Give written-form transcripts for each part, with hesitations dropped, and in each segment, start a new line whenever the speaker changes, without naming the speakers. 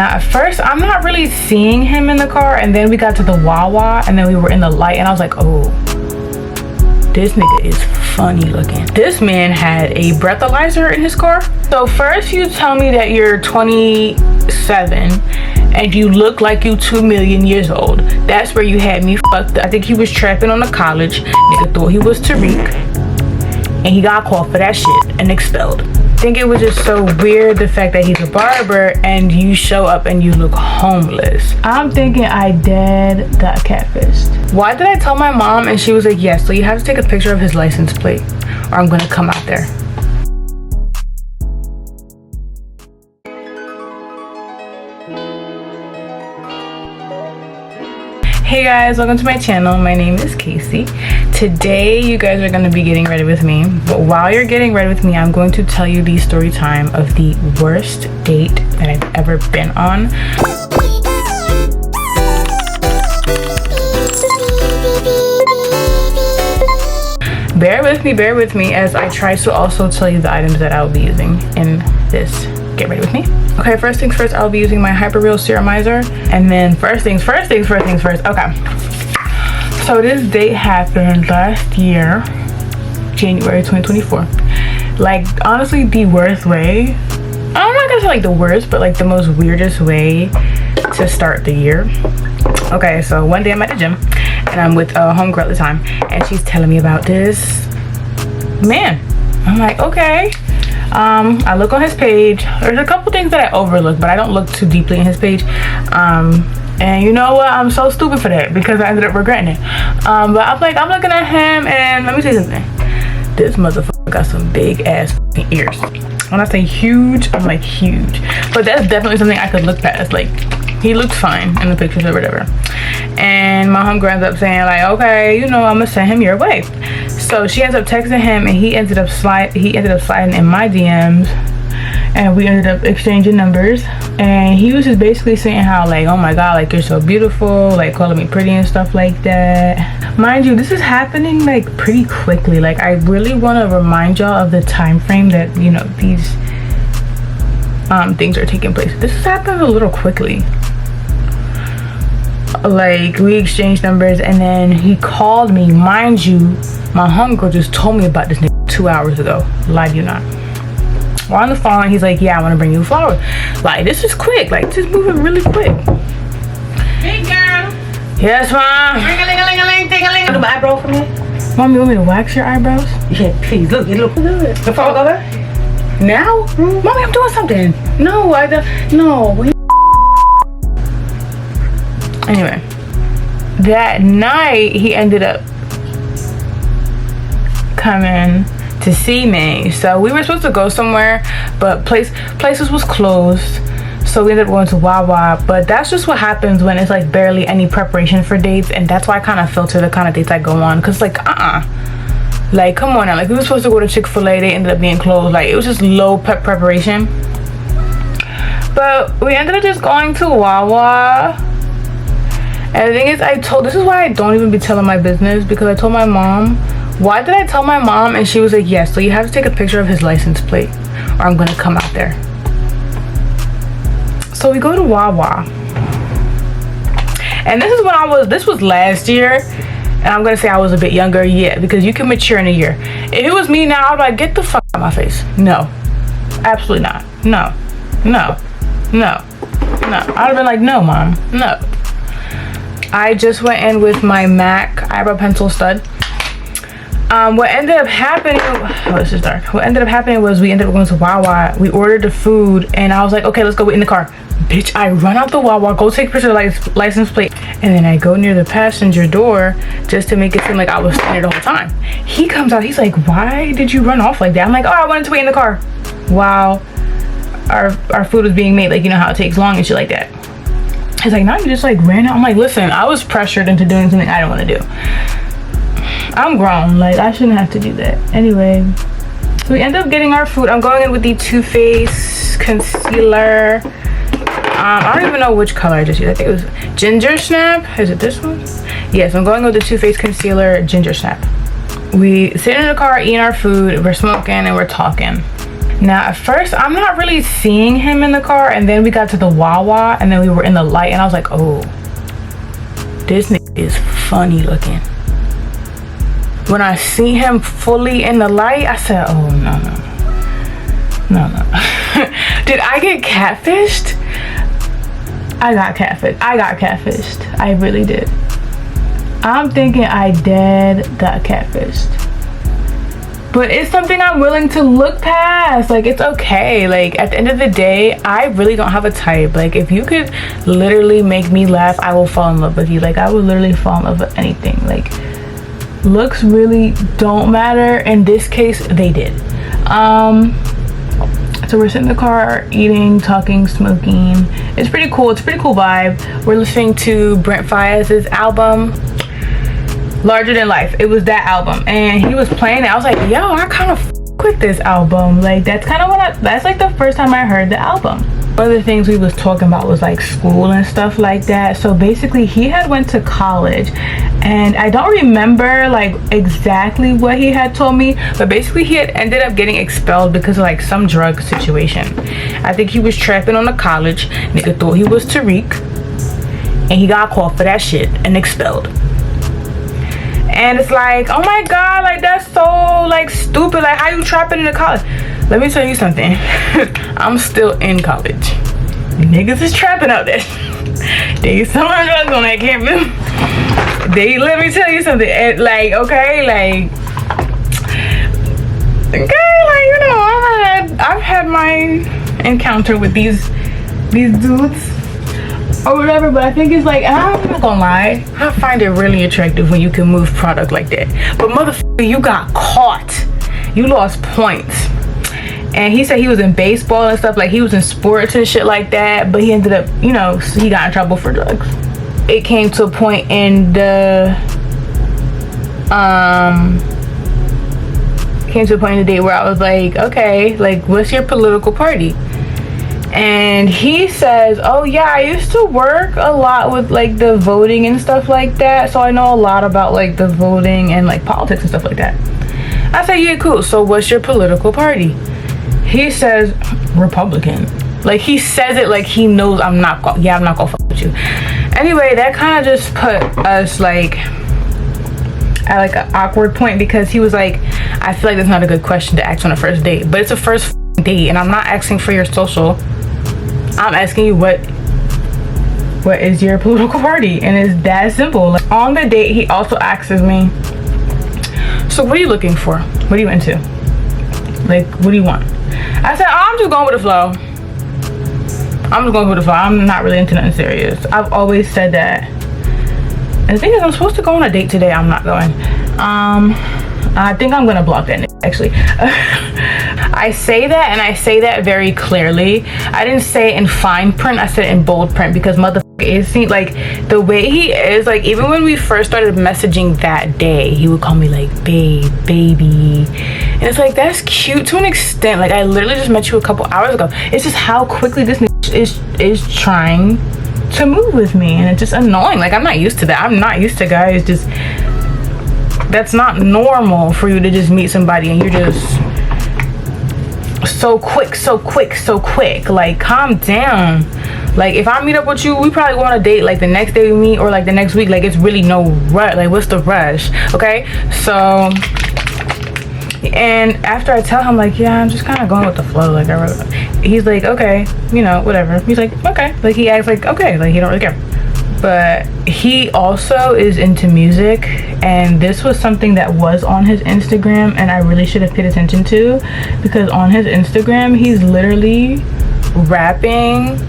Now, at first, I'm not really seeing him in the car, and then we got to the Wawa, and then we were in the light, and I was like, oh, this nigga is funny looking. This man had a breathalyzer in his car. So first you tell me that you're 27 and you look like you 2 million years old. That's where you had me fucked up. I think he was trapping on the college. Nigga thought he was Tariq, and he got caught for that shit and expelled. I think it was just so weird, the fact that he's a barber and you show up and you look homeless. I'm thinking I dead got catfished. Why did I tell my mom? And she was like, yes, so you have to take a picture of his license plate or I'm gonna come out there. Hey guys, welcome to my channel. My name is Casey. Today you guys are going to be getting ready with me, but while you're getting ready with me, I'm going to tell you the story time of the worst date that I've ever been on. Bear with me as I try to also tell you the items that I'll be using in this. Get ready with me. Okay, first things first, I'll be using my Hyper Real Serumizer, and then first things first. Okay, so this date happened last year, January 2024. Like, honestly, the worst way, I'm not gonna say like the worst, but like the most weirdest way to start the year. Okay, so one day I'm at the gym and I'm with a homegirl at the time, and she's telling me about this man. I'm like, okay. I look on his page. There's a couple things that I overlook, but I don't look too deeply in his page. And you know what? I'm so stupid for that because I ended up regretting it. But I'm looking at him, and let me say something. This motherfucker got some big ass ears. When I say huge, I'm like huge. But that's definitely something I could look past. Like, he looked fine in the pictures or whatever. And my homegirl ends up saying like, okay, you know, I'm gonna send him your way. So she ends up texting him, and he ended up sliding in my DMs, and we ended up exchanging numbers. And he was just basically saying how like, oh my god, like you're so beautiful, like calling me pretty and stuff like that. Mind you, this is happening like pretty quickly. Like, I really want to remind y'all of the time frame that, you know, these things are taking place. This is happening a little quickly. Like, we exchanged numbers, and then he called me. Mind you, my homegirl just told me about this nigga 2 hours ago. Lied you not. We're on the phone, and he's like, yeah, I want to bring you flowers. Like, this is quick. Like, this is moving really quick.
Hey, girl.
Yes, mom.
Ring-a-ling-a-ling-a-ling, take-a-ling. Do my eyebrow for me?
Mom, you want me to wax your eyebrows?
Yeah, please. Look. Before I go there?
Now? Mommy, I'm doing something. No, I don't. No. Anyway, that night he ended up coming to see me. So we were supposed to go somewhere, but places was closed, so we ended up going to Wawa. But that's just what happens when it's like barely any preparation for dates, and that's why I kind of filter the kind of dates I go on, because like like, come on now. Like, we were supposed to go to Chick-fil-A, they ended up being closed. Like, it was just low preparation. But we ended up just going to Wawa. And the thing is, this is why I don't even be telling my business, because I told my mom. Why did I tell my mom? And she was like, yes, so you have to take a picture of his license plate or I'm gonna come out there. So we go to Wawa. And this is when this was last year. And I'm gonna say I was a bit younger, yeah, because you can mature in a year. If it was me now, I'd be like, get the fuck out of my face. No, absolutely not. No. I'd have been like, no, mom, no. I just went in with my MAC eyebrow pencil stud. What ended up happening, this is dark. What ended up happening was we ended up going to Wawa. We ordered the food, and I was like, okay, let's go wait in the car. Bitch, I run out the Wawa, go take a picture of the license plate, and then I go near the passenger door just to make it seem like I was standing there the whole time. He comes out, he's like, why did you run off like that? I'm like, oh, I wanted to wait in the car while our food was being made. Like, you know how it takes long and shit like that. He's like, no, you just like ran out. I'm like, listen, I was pressured into doing something I don't want to do. I'm grown, like I shouldn't have to do that. Anyway, so we end up getting our food. I'm going in with the Too Faced concealer. I don't even know which color I just used. I think it was Ginger Snap. Is it this one? Yes, I'm going with the Too Faced concealer, Ginger Snap. We sit in the car, eating our food, we're smoking, and we're talking. Now at first I'm not really seeing him in the car, and then we got to the Wawa and then we were in the light and I was like, oh, this nigga is funny looking. When I see him fully in the light, I said, oh no. Did I get catfished? I got catfished. I really did. I'm thinking I dead got catfished. But it's something I'm willing to look past. Like, it's okay. Like, at the end of the day, I really don't have a type. Like, if you could literally make me laugh, I will fall in love with you. Like, I would literally fall in love with anything. Like, looks really don't matter. In this case, they did. So we're sitting in the car, eating, talking, smoking. It's pretty cool. It's a pretty cool vibe. We're listening to Brent Faiyaz's album, Larger Than Life. It was that album, and he was playing it. I was like, yo, I kind of with this album. Like, that's kind of that's like the first time I heard the album. One of the things we was talking about was like school and stuff like that. So basically he had went to college, and I don't remember like exactly what he had told me, but basically he had ended up getting expelled because of like some drug situation. I think he was trapping on the college. Nigga thought he was Tariq, and he got caught for that shit and expelled. And it's like, oh my god, like that's so like stupid. Like, how you trapping in the college? Let me tell you something. I'm still in college. Niggas is trapping out there. They selling drugs on that campus. Let me tell you something. Like, okay, like you know, I've had my encounter with these dudes or whatever, but I think it's like, I'm not gonna lie, I find it really attractive when you can move product like that. But motherfucker, you got caught. You lost points. And he said he was in baseball and stuff, like he was in sports and shit like that, but he ended up, you know, he got in trouble for drugs. It came to a point in the day where I was like, okay, like, what's your political party? And he says, oh yeah, I used to work a lot with like the voting and stuff like that, so I know a lot about like the voting and like politics and stuff like that. I said, yeah, cool, so what's your political party? He says Republican. Like, he says it like he knows I'm not gonna fuck with you. Anyway, that kind of just put us like at like an awkward point, because he was like, I feel like that's not a good question to ask on a first date, but it's a first date and I'm not asking for your social. I'm asking you what is your political party, and it's that simple. Like, on the date, he also asks me, so what are you looking for? What are you into? Like, what do you want? I said, I'm just going with the flow. I'm not really into nothing serious. I've always said that. And the thing is, I'm supposed to go on a date today. I'm not going. I think I'm gonna block that actually. I say that, and I say that very clearly. I didn't say it in fine print, I said it in bold print, because motherfucker, it seemed like the way he is, like, even when we first started messaging that day, he would call me like babe, baby, and it's like, that's cute to an extent. Like, I literally just met you a couple hours ago. It's just how quickly this is trying to move with me, and it's just annoying. Like, I'm not used to that. I'm not used to guys just, that's not normal for you to just meet somebody and you're just so quick. Like, calm down. Like, if I meet up with you, we probably go on a date like the next day we meet, or like the next week. Like, it's really no rush. Like, what's the rush? Okay, so, and after I tell him like, yeah, I'm just kind of going with the flow, like, he's like, okay, you know, whatever. He's like, okay. Like, he acts like, okay, like, he don't really care. But he also is into music, and this was something that was on his Instagram, and I really should have paid attention to, because on his Instagram he's literally rapping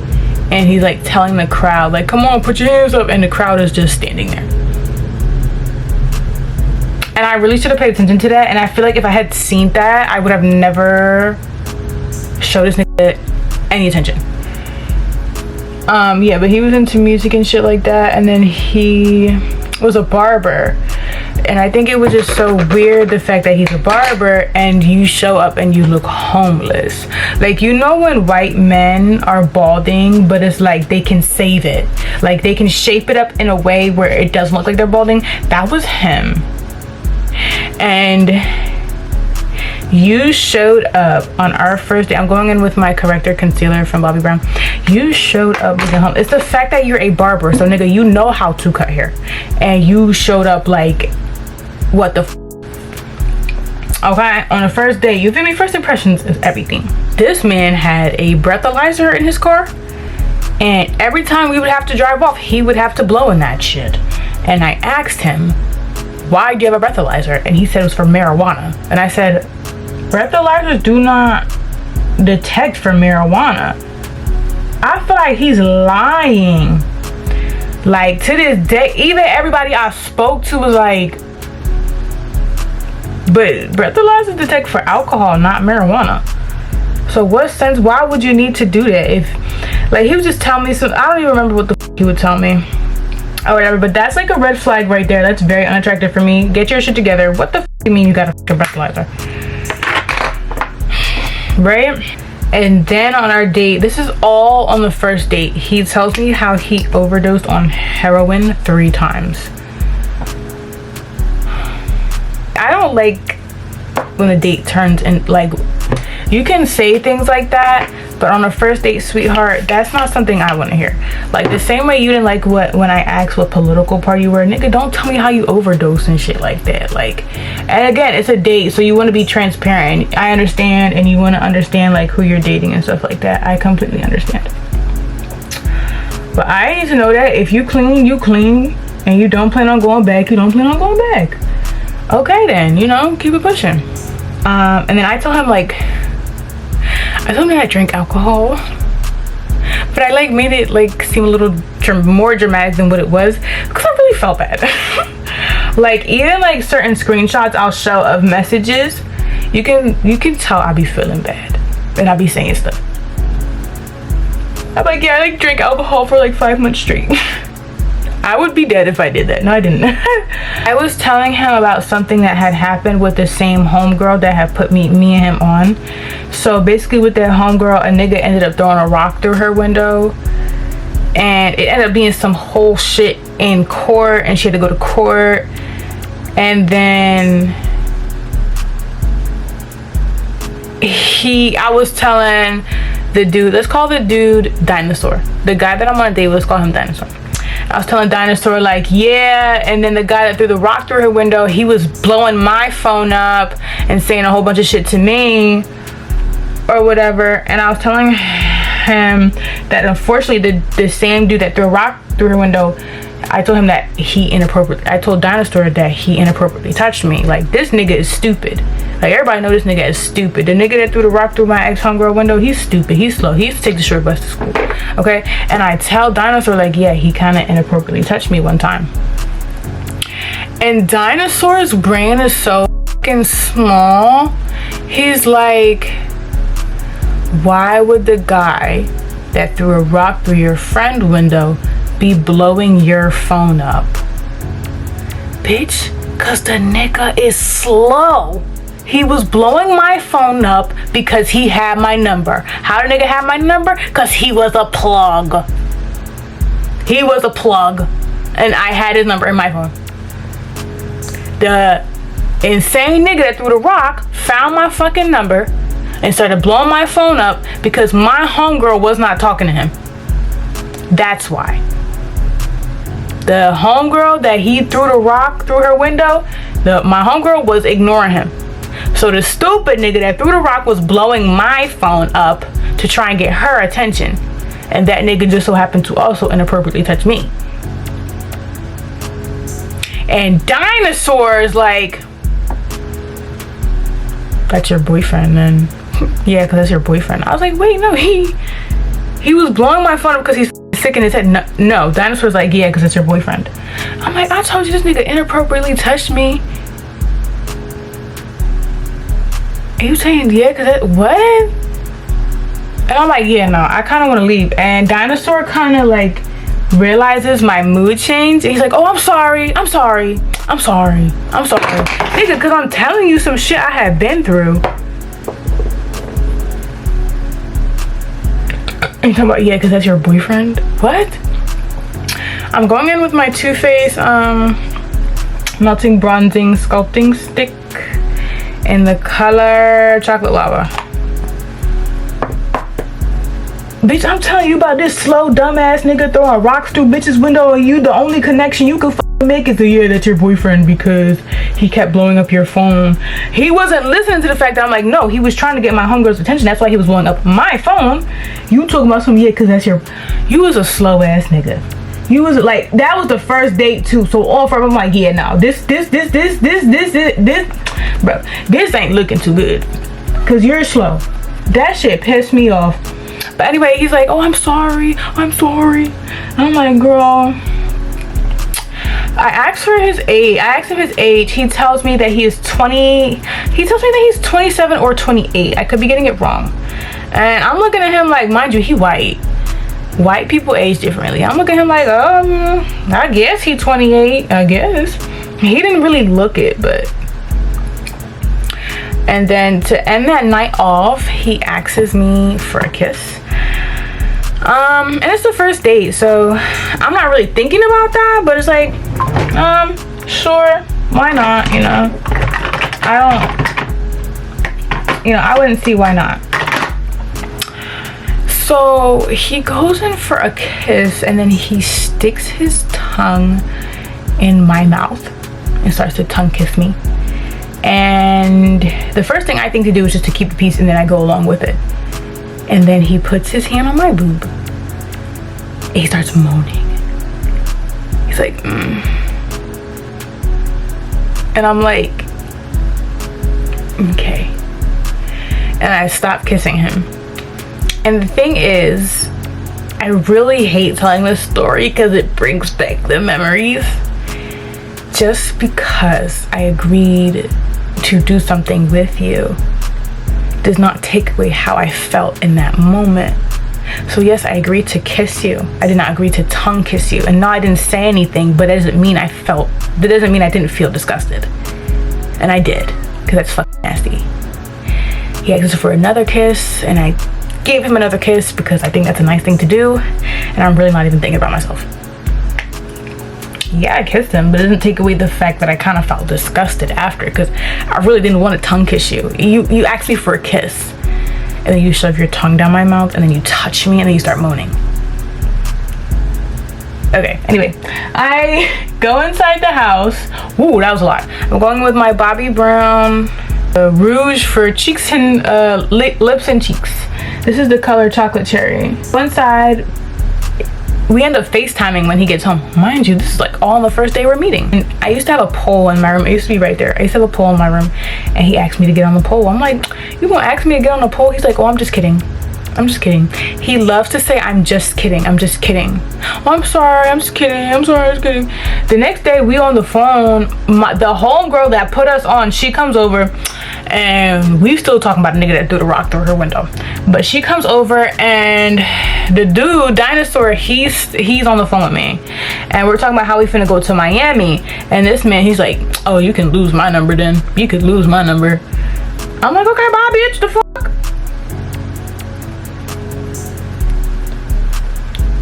and he's like telling the crowd like, come on, put your hands up, and the crowd is just standing there. And I really should have paid attention to that, and I feel like if I had seen that, I would have never showed this nigga any attention. Yeah, but he was into music and shit like that, and then he was a barber, and I think it was just so weird, the fact that he's a barber and you show up and you look homeless. Like, you know when white men are balding, but it's like they can save it, like they can shape it up in a way where it doesn't look like they're balding. That was him. And You showed up on our first day. I'm going in with my corrector concealer from Bobbi Brown. You showed up with home. It's the fact that you're a barber, so nigga, you know how to cut hair, and you showed up like, what the okay, on the first day. You feel me? First impressions is everything. This man had a breathalyzer in his car, and every time we would have to drive off, he would have to blow in that shit. And I asked him, why do you have a breathalyzer? And he said it was for marijuana. And I said, breathalyzers do not detect for marijuana. I feel like he's lying. Like, to this day, even everybody I spoke to was like, but breathalyzers detect for alcohol, not marijuana. So what sense, why would you need to do that? If, like, he was just telling me some, I don't even remember what the f he would tell me or whatever, but that's like a red flag right there. That's very unattractive for me. Get your shit together. What the f you mean you got a breathalyzer? Right? And then on our date, this is all on the first date, he tells me how he overdosed on heroin 3 times. I don't like when a date turns in, like, you can say things like that, but on a first date, sweetheart, that's not something I want to hear. Like, the same way you didn't like when I asked what political party you were, nigga, don't tell me how you overdose and shit like that. Like, and again, it's a date, so you want to be transparent. I understand, and you want to understand like who you're dating and stuff like that. I completely understand. But I need to know that if you clean, you clean, and you don't plan on going back, you don't plan on going back. Okay then, you know, keep it pushing. And then I told him, like, I told him that I drink alcohol, but I like made it like seem a little more dramatic than what it was, because I really felt bad. Like, even like certain screenshots I'll show of messages, you can tell I be feeling bad and I be saying stuff. I'm like, yeah, I like drank alcohol for like 5 months straight. I would be dead if I did that. No, I didn't. I was telling him about something that had happened with the same homegirl that had put me and him on. So basically with that homegirl, a nigga ended up throwing a rock through her window, and it ended up being some whole shit in court, and she had to go to court. And then I was telling the dude, let's call the dude Dinosaur. The guy that I'm on a date with, let's call him Dinosaur. I was telling Dinosaur, like, yeah, and then the guy that threw the rock through her window, he was blowing my phone up and saying a whole bunch of shit to me or whatever. And I was telling him that unfortunately the same dude that threw a rock through her window, I told him that I told Dinosaur that he inappropriately touched me. Like, this nigga is stupid. Like, everybody know this nigga is stupid. The nigga that threw the rock through my ex-homegirl window, he's stupid. He's slow. He used to take the short bus to school. Okay? And I tell Dinosaur, like, yeah, he kind of inappropriately touched me one time. And Dinosaur's brain is so fucking small. He's like, why would the guy that threw a rock through your friend window be blowing your phone up? Bitch, cause the nigga is slow. He was blowing my phone up because he had my number. How did nigga have my number? Cause he was a plug. He was a plug. And I had his number in my phone. The insane nigga that threw the rock found my fucking number and started blowing my phone up because my homegirl was not talking to him. That's why. The homegirl that he threw the rock through her window, my homegirl was ignoring him. So the stupid nigga that threw the rock was blowing my phone up to try and get her attention. And that nigga just so happened to also inappropriately touch me. And Dinosaur is like, that's your boyfriend then? Yeah, because that's your boyfriend. I was like, wait, no, he was blowing my phone up because he's sick in his head. No, Dinosaur's like, yeah, because it's your boyfriend. I'm like, I told you this nigga inappropriately touched me. Are you saying yeah, because what? And I'm like, yeah, no, I kind of want to leave. And Dinosaur kind of like realizes my mood change, and he's like, oh, I'm sorry. Nigga, because I'm telling you some shit I have been through. And you're talking about, yeah, because that's your boyfriend? What? I'm going in with my Too Faced melting bronzing sculpting stick, in the color chocolate lava. Bitch, I'm telling you about this slow dumbass nigga throwing rocks through bitches' window, and you the only connection you could make is the year that's your boyfriend because he kept blowing up your phone. He wasn't listening to the fact that I'm like, no, he was trying to get my homegirl's attention. That's why he was blowing up my phone. You talking about some, yeah, because that's your, you was a slow ass nigga. You was like, that was the first date too. So all for I'm like, yeah, no, this, bro, this ain't looking too good because you're slow. That shit pissed me off. But anyway, he's like, oh, I'm sorry. And I'm like, girl, I asked for his age. I asked him his age. He tells me that he is 20. He tells me that he's 27 or 28. I could be getting it wrong. And I'm looking at him like, mind you, he white. White people age differently. I'm looking at him like, I guess he's 28. I guess. He didn't really look it, but. And then to end that night off, he asks me for a kiss. And it's the first date, so I'm not really thinking about that, but it's like, sure, why not, you know? I wouldn't see why not. So he goes in for a kiss, and then he sticks his tongue in my mouth and starts to tongue kiss me. And the first thing I think to do is just to keep the peace, and then I go along with it. And then he puts his hand on my boob. And he starts moaning. He's like, And I'm like, okay. And I stop kissing him. And the thing is, I really hate telling this story because it brings back the memories. Just because I agreed to do something with you does not take away how I felt in that moment. So yes, I agreed to kiss you. I did not agree to tongue kiss you. And no, I didn't say anything, but that doesn't mean I didn't feel disgusted. And I did, because that's fucking nasty. He asked for another kiss, and I gave him another kiss because I think that's a nice thing to do. And I'm really not even thinking about myself. Yeah, I kissed him, but it doesn't take away the fact that I kind of felt disgusted after, because I really didn't want to tongue kiss you. You asked me for a kiss, and then you shove your tongue down my mouth, and then you touch me, and then you start moaning. Okay, anyway, I go inside the house. Ooh, that was a lot. I'm going with my Bobbi Brown rouge for cheeks and lips and cheeks. This is the color chocolate cherry. One side. We end up FaceTiming when he gets home. Mind you, this is like all on the first day we're meeting. And I used to have a pole in my room. It used to be right there. I used to have a pole in my room, and he asked me to get on the pole. I'm like, you gonna ask me to get on the pole? He's like, oh, I'm just kidding. I'm just kidding. He loves to say, I'm just kidding. I'm just kidding. Oh, I'm sorry. I'm just kidding. I'm sorry. I'm just kidding. The next day, we on the phone. The homegirl that put us on, she comes over, and we still talking about the nigga that threw the rock through her window. But she comes over, and the dude, Dinosaur, he's on the phone with me. And we're talking about how we finna go to Miami. And this man, he's like, oh, you can lose my number then. You could lose my number. I'm like, okay, bye, bitch. The fuck?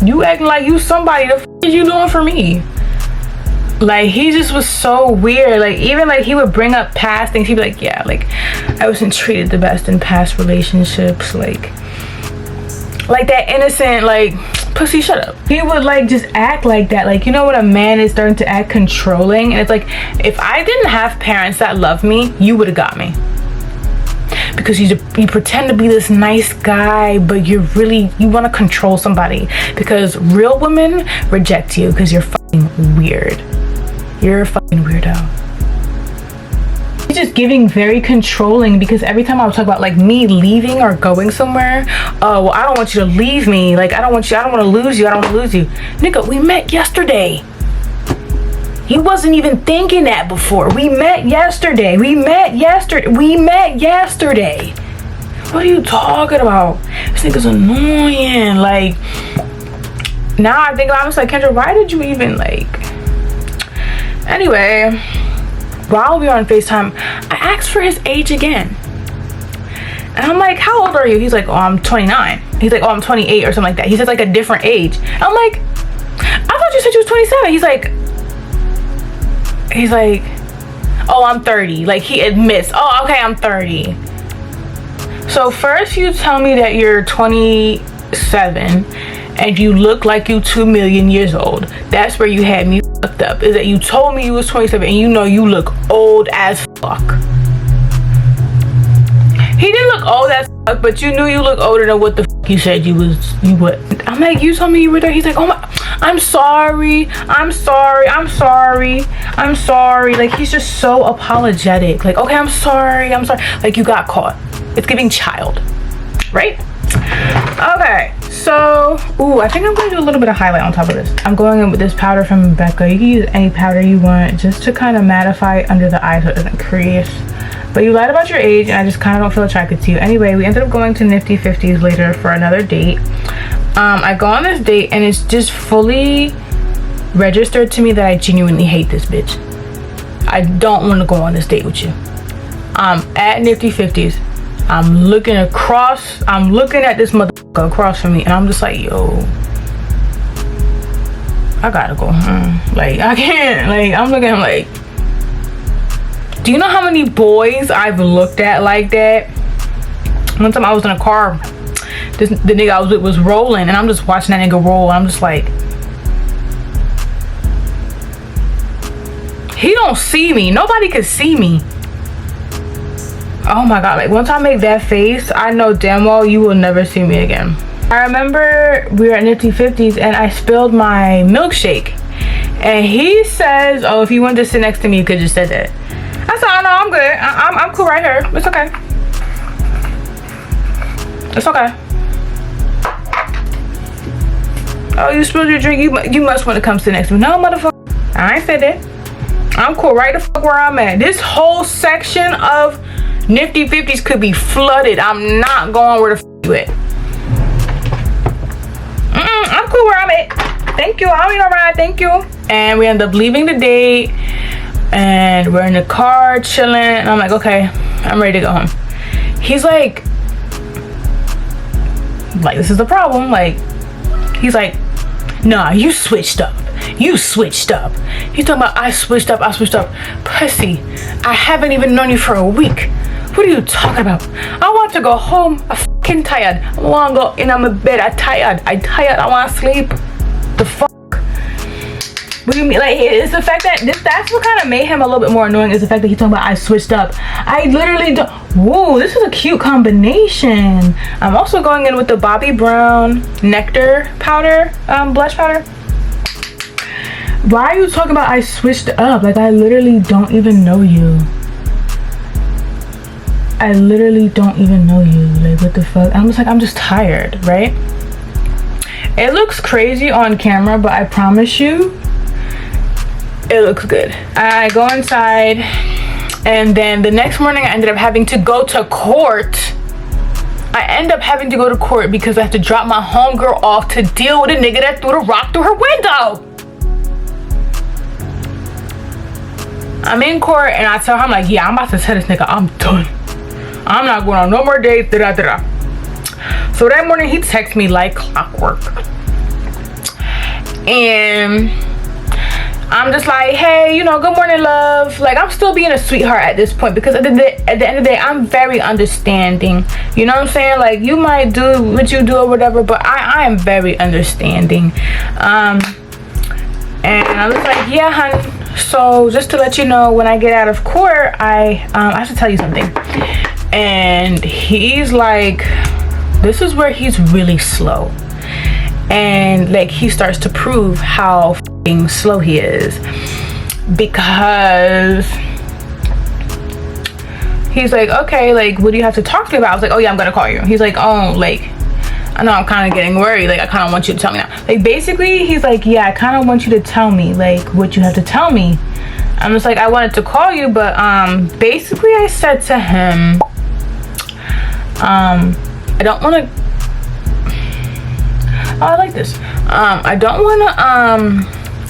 You acting like you somebody. The fuck is you doing for me? Like, he just was so weird. Like, even like he would bring up past things. He'd be like, yeah, like I wasn't treated the best in past relationships. Like that innocent, like, pussy, shut up. He would like just act like that. Like, you know when a man is starting to act controlling, and it's like, if I didn't have parents that loved me, you would have got me. Because you pretend to be this nice guy, but you want to control somebody. Because real women reject you because you're fucking weird. You're a fucking weirdo. He's just giving very controlling, because every time I would talk about like me leaving or going somewhere, oh, well, I don't want you to leave me. Like, I don't want to lose you. Nigga, we met yesterday. He wasn't even thinking that before. We met yesterday. What are you talking about? This nigga's annoying. Like, now I think, I was like, Kendra, why did you even like... Anyway, while we were on FaceTime, I asked for his age again. And I'm like, how old are you? He's like, oh, I'm 29. He's like, oh, I'm 28 or something like that. He says like a different age. I'm like, I thought you said you was 27. He's like, oh, I'm 30. Like, he admits, oh, okay, I'm 30. So first you tell me that you're 27 and you look like you 2 million years old. That's where you had me fucked up, is that you told me you was 27 and you know you look old as fuck. He didn't look old as fuck, but you knew you look older than what the fuck you said you would. I'm like, you told me you were there. He's like, oh my, I'm sorry. Like, he's just so apologetic. Like, okay, I'm sorry. Like, you got caught. It's giving child, right? Okay, so, ooh, I think I'm going to do a little bit of highlight on top of this. I'm going in with this powder from Becca. You can use any powder you want just to kind of mattify under the eye so it doesn't crease. But you lied about your age and I just kind of don't feel attracted to you. Anyway, we ended up going to Nifty 50s later for another date. I go on this date and it's just fully registered to me that I genuinely hate this bitch. I don't want to go on this date with you. At Nifty 50s. I'm looking at this motherfucker across from me and I'm just like, yo, I gotta go home. Like, I can't. Like, I'm looking at him like, do you know how many boys I've looked at like that? One time I was in a car, the nigga I was with was rolling and I'm just watching that nigga roll and I'm just like, he don't see me. Nobody could see me. Oh my god, like once I make that face, I know damn well you will never see me again. I remember we were at Nifty 50s and I spilled my milkshake and he says, oh, if you wanted to sit next to me you could just say that. I said, oh no, I'm good. I'm cool right here. It's okay. It's okay. Oh, you spilled your drink, you must want to come sit next to me. No, motherfucker, I ain't said that. I'm cool right the fuck where I'm at. This whole section of Nifty 50s could be flooded. I'm not going where the fuck you at. I'm cool where I'm at. Thank you. I'll be alright. Thank you. And we end up leaving the date. And we're in the car chilling. And I'm like, okay, I'm ready to go home. He's like, this is the problem. Like, he's like, nah, you switched up. You switched up. He's talking about I switched up. Pussy, I haven't even known you for a week. What are you talking about? I want to go home. I'm fucking tired. I want to go in on my bed. I'm tired. I want to sleep. The fuck? What do you mean? Like, it's the fact that that's what kind of made him a little bit more annoying, is the fact that he's talking about I switched up. I literally don't. Whoa, this is a cute combination. I'm also going in with the Bobbi Brown Nectar powder, blush powder. Why are you talking about I switched up? Like, I literally don't even know you. I literally don't even know you. Like, what the fuck? I'm just like, I'm just tired, right? It looks crazy on camera, but I promise you, it looks good. I go inside, and then the next morning I ended up having to go to court. I end up having to go to court because I have to drop my homegirl off to deal with a nigga that threw the rock through her window. I'm in court and I tell her, I'm like, yeah, I'm about to tell this nigga I'm done. I'm not going on no more dates, So that morning he texts me like clockwork. And I'm just like, hey, you know, good morning, love. Like, I'm still being a sweetheart at this point because at the end of the day, I'm very understanding. You know what I'm saying? Like, you might do what you do or whatever, but I am very understanding. And I was like, yeah, honey. So just to let you know, when I get out of court, I have to tell you something. And he's like, this is where he's really slow. And like, he starts to prove how fucking slow he is, because he's like, okay, like, what do you have to talk to me about? I was like, oh yeah, I'm gonna call you. He's like, oh, like, I know I'm kind of getting worried. Like, I kind of want you to tell me now. Like, basically, he's like, yeah, I kind of want you to tell me, like, what you have to tell me. I'm just like, I wanted to call you, but basically I said to him, I don't want to, oh, I like this. I don't want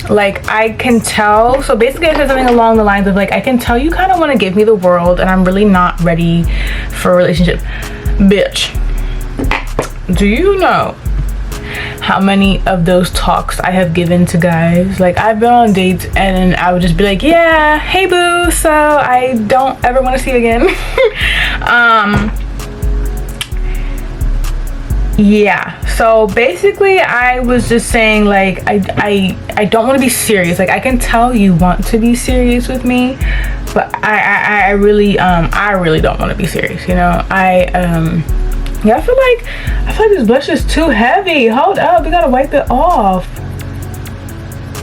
to, like, I can tell. So basically I said something along the lines of, like, I can tell you kind of want to give me the world and I'm really not ready for a relationship. Bitch, do you know how many of those talks I have given to guys. Like, I've been on dates and then I would just be like, yeah, hey boo, so I don't ever want to see you again. Yeah, so basically I was just saying, like, I don't want to be serious. Like, I can tell you want to be serious with me, but I really don't want to be serious, you know. Yeah, I feel like this blush is too heavy. Hold up, we gotta wipe it off.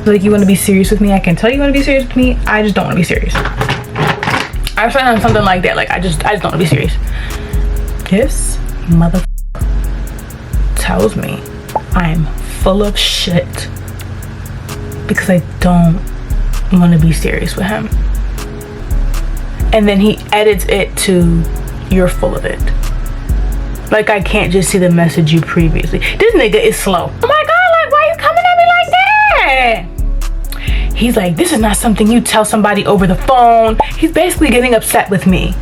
Like, you want to be serious with me, I can tell you want to be serious with me, I just don't want to be serious. I find on something like that, like, I just don't want to be serious. This mother tells me I'm full of shit because I don't want to be serious with him, and then he edits it to you're full of it. Like, I can't just see the message you previously. This nigga is slow. Oh my god, like, why you coming at me like that? He's like, this is not something you tell somebody over the phone. He's basically getting upset with me.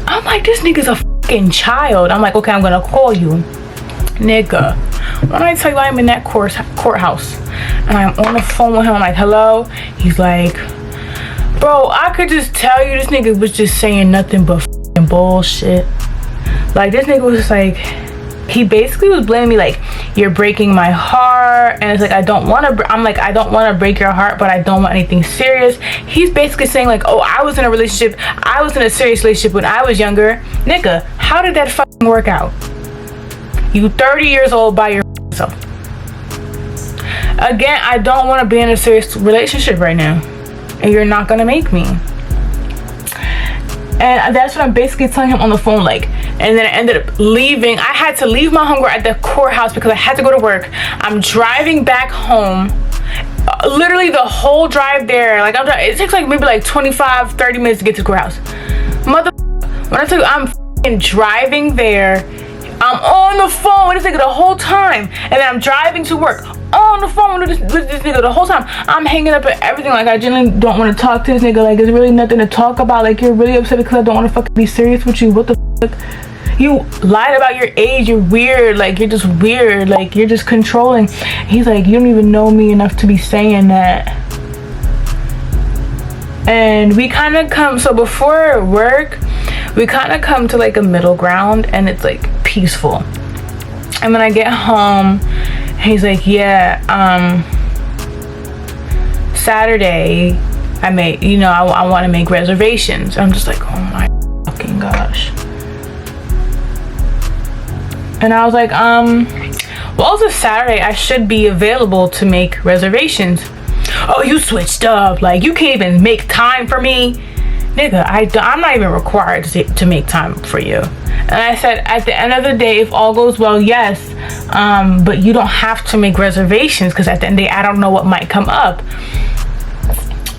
I'm like, this nigga's a fucking child. I'm like, okay, I'm gonna call you. Nigga, when I tell you I'm in that courthouse and I'm on the phone with him, I'm like, hello? He's like, bro, I could just tell you this nigga was just saying nothing but fucking bullshit. Like, this nigga was just like, he basically was blaming me, like, you're breaking my heart, and it's like, I don't want to break your heart, but I don't want anything serious. He's basically saying, like, oh, I was in a serious relationship when I was younger. Nigga, how did that fucking work out? You 30 years old by yourself. Again, I don't want to be in a serious relationship right now, and you're not gonna make me. And that's what I'm basically telling him on the phone, like, and then I ended up leaving. I had to leave my homegirl at the courthouse because I had to go to work. I'm driving back home. Literally the whole drive there, like, it takes like maybe like 25-30 minutes to get to the courthouse. Mother, when I tell you I'm f***ing driving there, I'm on the phone with this nigga the whole time, and then I'm driving to work on the phone with this nigga the whole time. I'm hanging up at everything. Like, I genuinely don't want to talk to this nigga. Like, there's really nothing to talk about. Like, you're really upset because I don't want to fucking be serious with you. What the fuck? You lied about your age. You're weird. Like, you're just weird. Like, you're just controlling. He's like, you don't even know me enough to be saying that. And we kind of come, so before work, we kind of come to like a middle ground, and it's like peaceful. And then I get home, he's like, yeah, Saturday I want to make reservations. I'm just like, oh my fucking gosh. And I was like, well, it's a Saturday, I should be available to make reservations. Oh, you switched up, like, you can't even make time for me. Nigga, I'm not even required to make time for you. And I said, at the end of the day, if all goes well, yes, but you don't have to make reservations, because at the end of the day, I don't know what might come up.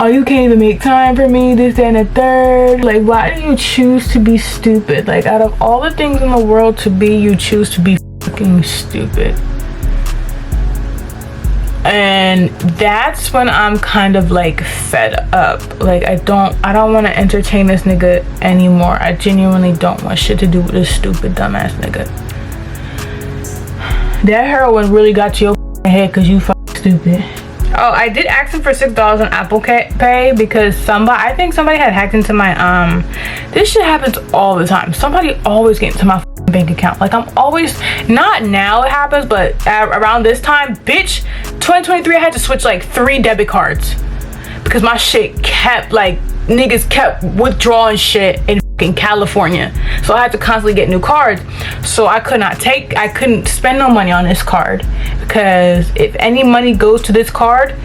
Oh, you can't even make time for me, this, that, and the third. Like, why do you choose to be stupid? Like, out of all the things in the world to be, you choose to be fucking stupid. And that's when I'm kind of like fed up. Like, I don't want to entertain this nigga anymore. I genuinely don't want shit to do with this stupid dumbass nigga. That heroin really got to your head because you fucking stupid. Oh, I did ask him for $6 on Apple Pay because I think somebody had hacked into my this shit happens all the time. Somebody always gets into my bank account. Like, I'm always, not now it happens, but around this time, bitch, 2023, I had to switch like 3 debit cards because my shit kept, like, niggas kept withdrawing shit in California, so I had to constantly get new cards. So I couldn't spend no money on this card, because if any money goes to this card,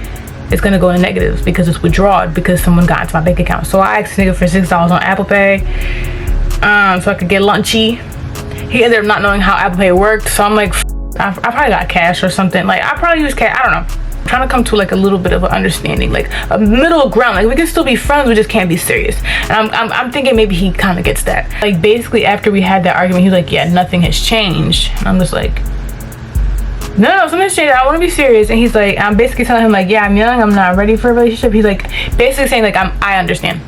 it's gonna go in negatives because it's withdrawn because someone got into my bank account. So I asked nigga for $6 on Apple Pay, so I could get lunchy. He ended up not knowing how Apple Pay worked, so I'm like, I probably got cash or something. Like, I probably use cash, I don't know. I'm trying to come to like a little bit of an understanding, like a middle ground. Like, we can still be friends, we just can't be serious. And I'm thinking maybe he kind of gets that. Like, basically after we had that argument, he's like, yeah, nothing has changed. And I'm just like, no, something's changed. I want to be serious. And he's like, I'm basically telling him like, yeah, I'm young, I'm not ready for a relationship. He's like basically saying like, I understand.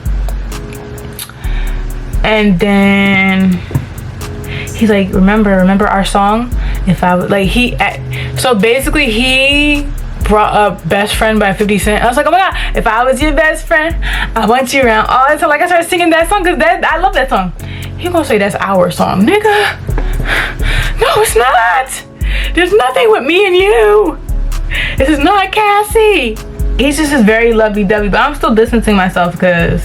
And then he's like, remember our song? If I would like so basically he brought up Best Friend by 50 Cent. I was like, oh my god, if I was your best friend, I want you around all the time. Like I started singing that song because I love that song. He gonna say that's our song, nigga. No, it's not. There's nothing with me and you. This is not Cassie. He's just very lovey-dovey, but I'm still distancing myself because,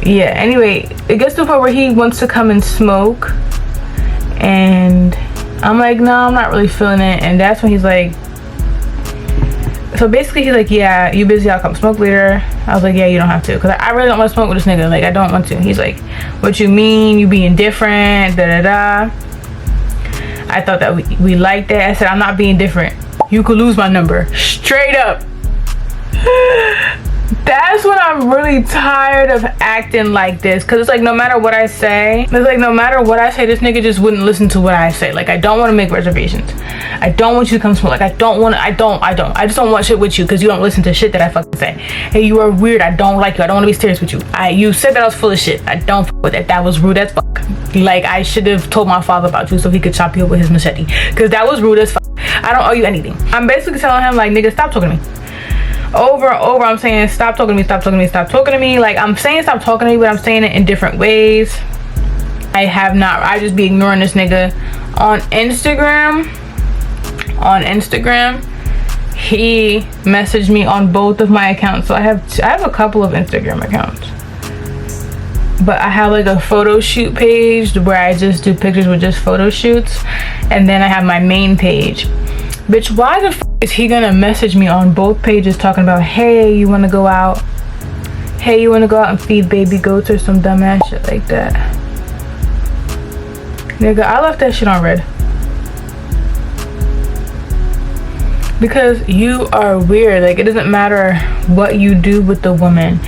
yeah, anyway, it gets to the point where he wants to come and smoke, and I'm like, no, I'm not really feeling it. And that's when he's like, so basically he's like, yeah, you busy, I'll come smoke later. I was like, yeah, you don't have to, because I really don't want to smoke with this nigga. Like, I don't want to. He's like, what you mean, you being different, da-da-da. I thought that we liked it. I said, I'm not being different. You could lose my number. Straight up. That's when I'm really tired of acting like this. Because it's like, no matter what I say, this nigga just wouldn't listen to what I say. Like, I don't want to make reservations. I don't want you to come smoke. Like, I just don't want shit with you because you don't listen to shit that I fucking say. Hey, you are weird. I don't like you. I don't want to be serious with you. You said that I was full of shit. I don't fuck with that. That was rude as fuck. Like, I should have told my father about you so he could chop you up with his machete. Because that was rude as fuck. I don't owe you anything. I'm basically telling him, like, nigga, stop talking to me. Over and over, I'm saying, stop talking to me, stop talking to me, stop talking to me. Like, I'm saying stop talking to me, but I'm saying it in different ways. I just be ignoring this nigga. On Instagram, he messaged me on both of my accounts. So I have a couple of Instagram accounts. But I have like a photo shoot page where I just do pictures with just photo shoots. And then I have my main page. Bitch, why the f is he gonna message me on both pages talking about, hey, you wanna go out? Hey, you wanna go out and feed baby goats or some dumbass shit like that? Nigga, I left that shit on red. Because you are weird. Like, it doesn't matter what you do with the woman.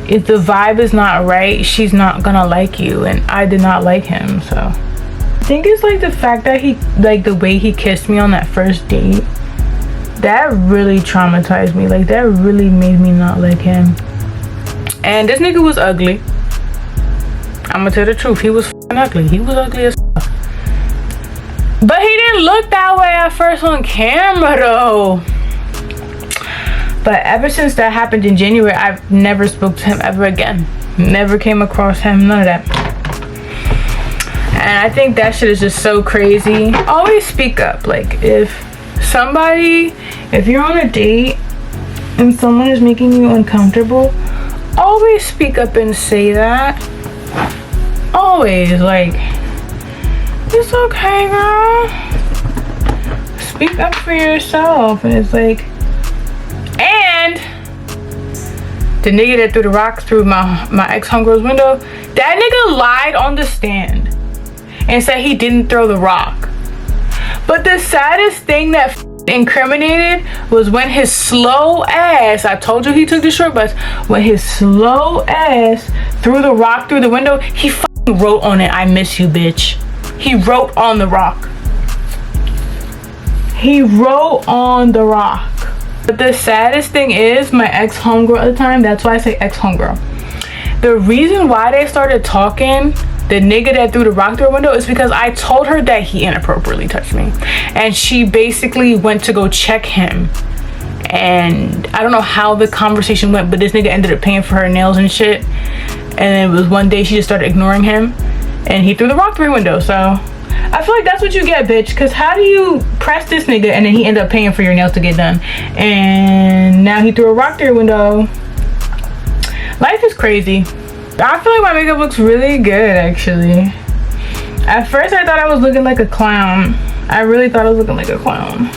If the vibe is not right, she's not gonna like you. And I did not like him, so. I think it's like the fact that the way he kissed me on that first date, that really traumatized me. Like, that really made me not like him. And this nigga was ugly. I'm gonna tell the truth, he was f***ing ugly. He was ugly as fuck. But he didn't look that way at first on camera though. But ever since that happened in January, I've never spoke to him ever again. Never came across him, none of that. And I think that shit is just so crazy. Always speak up. Like, if you're on a date and someone is making you uncomfortable, always speak up and say that. Always. Like, it's okay, girl. Speak up for yourself. And it's like, and the nigga that threw the rocks through my ex-homegirl's window, that nigga lied on the stand and said he didn't throw the rock. But the saddest thing that incriminated was when his slow ass, I told you he took the short bus, when his slow ass threw the rock through the window, he wrote on it, I miss you, bitch. He wrote on the rock. He wrote on the rock. But the saddest thing is, my ex-homegirl at the time, that's why I say ex-homegirl. The reason why they started talking, the nigga that threw the rock through her window, is because I told her that he inappropriately touched me. And she basically went to go check him. And I don't know how the conversation went, but this nigga ended up paying for her nails and shit. And it was one day she just started ignoring him. And he threw the rock through her window, so I feel like that's what you get, bitch. Because how do you press this nigga and then he end up paying for your nails to get done? And now he threw a rock through your window. Life is crazy. I feel like my makeup looks really good, actually. At first, I thought I was looking like a clown. I really thought I was looking like a clown.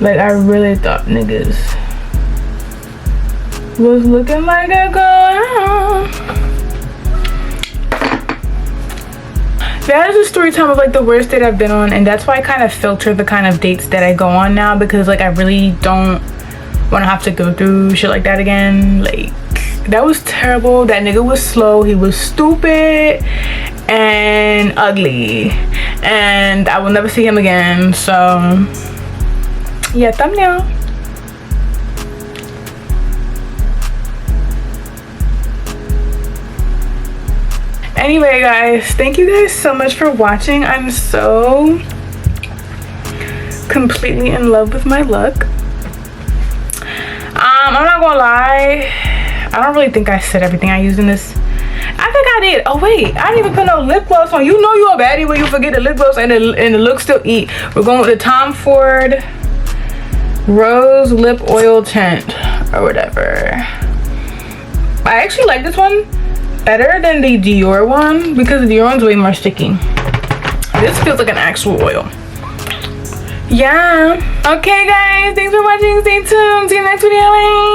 Like, I really thought niggas was looking like a clown. That is a story time of like the worst date I've been on, and that's why I kind of filter the kind of dates that I go on now, because like I really don't want to have to go through shit like that again. Like, that was terrible. That nigga was slow, he was stupid and ugly, and I will never see him again. So yeah, thumbnail. Anyway, guys, thank you guys so much for watching. I'm so completely in love with my look. I'm not gonna lie, I don't really think I said everything I used in this. I think I did. Oh wait, I didn't even put no lip gloss on. You know you're a baddie when you forget the lip gloss and the look still eat. We're going with the Tom Ford Rose Lip Oil Tint or whatever. I actually like this one better than the Dior one because the Dior one's way more sticky. This feels like an actual oil. Yeah. Okay guys, thanks for watching. Stay tuned. See you next video. Bye.